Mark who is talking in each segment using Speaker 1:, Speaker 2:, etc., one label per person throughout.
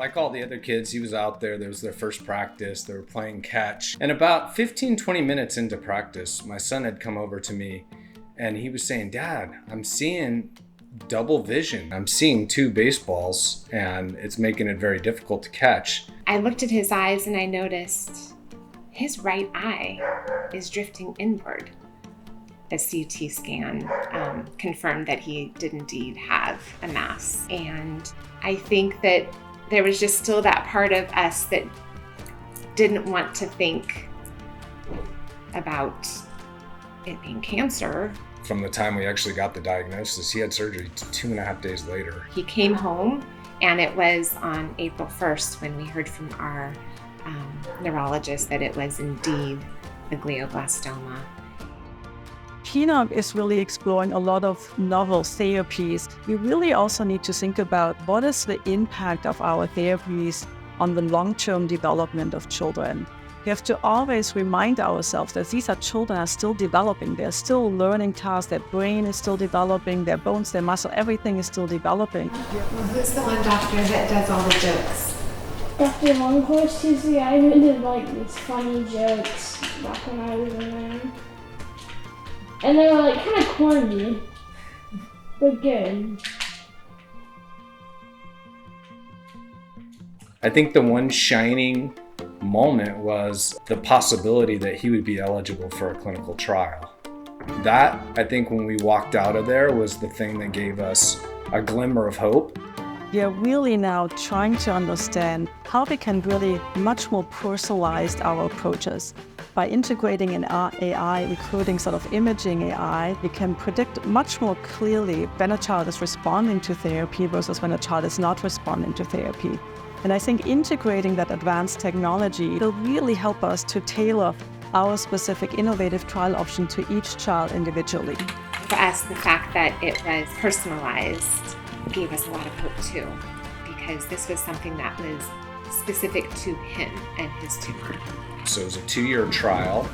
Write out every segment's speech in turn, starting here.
Speaker 1: Like all the other kids, he was out there. That was their first practice. They were playing catch. And about 15, 20 minutes into practice, my son had come over to me and he was saying, "Dad, I'm seeing double vision. I'm seeing two baseballs and it's making it very difficult to catch."
Speaker 2: I looked at his eyes and I noticed his right eye is drifting inward. The CT scan confirmed that he did indeed have a mass. And I think that there was just still that part of us that didn't want to think about it being cancer.
Speaker 1: From the time we actually got the diagnosis, he had surgery 2.5 days later.
Speaker 2: He came home, and it was on April 1st when we heard from our neurologist that it was indeed a glioblastoma.
Speaker 3: PNOC is really exploring a lot of novel therapies. We really also need to think about what is the impact of our therapies on the long-term development of children. We have to always remind ourselves that these are children are still developing. They're still learning tasks. Their brain is still developing. Their bones, their muscle, everything is still developing.
Speaker 2: Well, who's the one doctor that does all the jokes?
Speaker 4: Dr. Longhorse, he's the guy who did like these funny jokes back when I was in there. And they were like kind of corny, but good.
Speaker 1: I think the one shining moment was the possibility that he would be eligible for a clinical trial. That, I think, when we walked out of there was the thing that gave us a glimmer of hope.
Speaker 3: We are really now trying to understand how we can really much more personalize our approaches. By integrating an AI, including sort of imaging AI, we can predict much more clearly when a child is responding to therapy versus when a child is not responding to therapy. And I think integrating that advanced technology will really help us to tailor our specific innovative trial option to each child individually.
Speaker 2: For us, the fact that it was personalized gave us a lot of hope too, because this was something that was specific to him and his tumor.
Speaker 1: So it was a 2-year trial.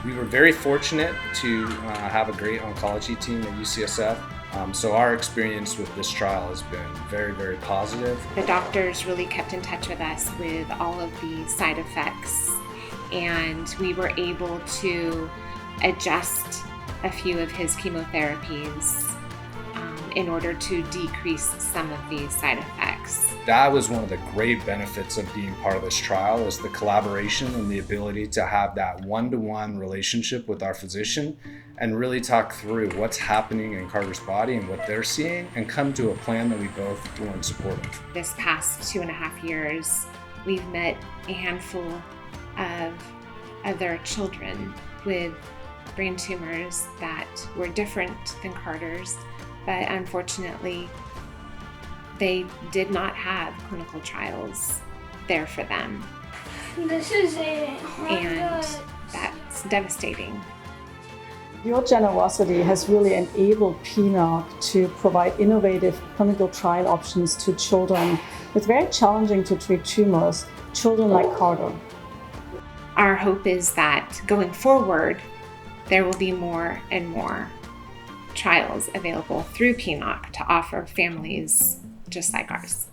Speaker 1: We were very fortunate to have a great oncology team at UCSF. So our experience with this trial has been very, very positive.
Speaker 2: The doctors really kept in touch with us with all of the side effects, and we were able to adjust a few of his chemotherapies in order to decrease some of these side effects.
Speaker 1: That was one of the great benefits of being part of this trial, is the collaboration and the ability to have that one-to-one relationship with our physician and really talk through what's happening in Carter's body and what they're seeing and come to a plan that we both were in support of.
Speaker 2: This past 2.5 years, we've met a handful of other children with brain tumors that were different than Carter's, but unfortunately, they did not have clinical trials there for them.
Speaker 4: This is a
Speaker 2: And that's devastating.
Speaker 3: Your generosity has really enabled PNOC to provide innovative clinical trial options to children with very challenging to treat tumors, children like Carter.
Speaker 2: Our hope is that going forward, there will be more and more trials available through PNOC to offer families just like ours.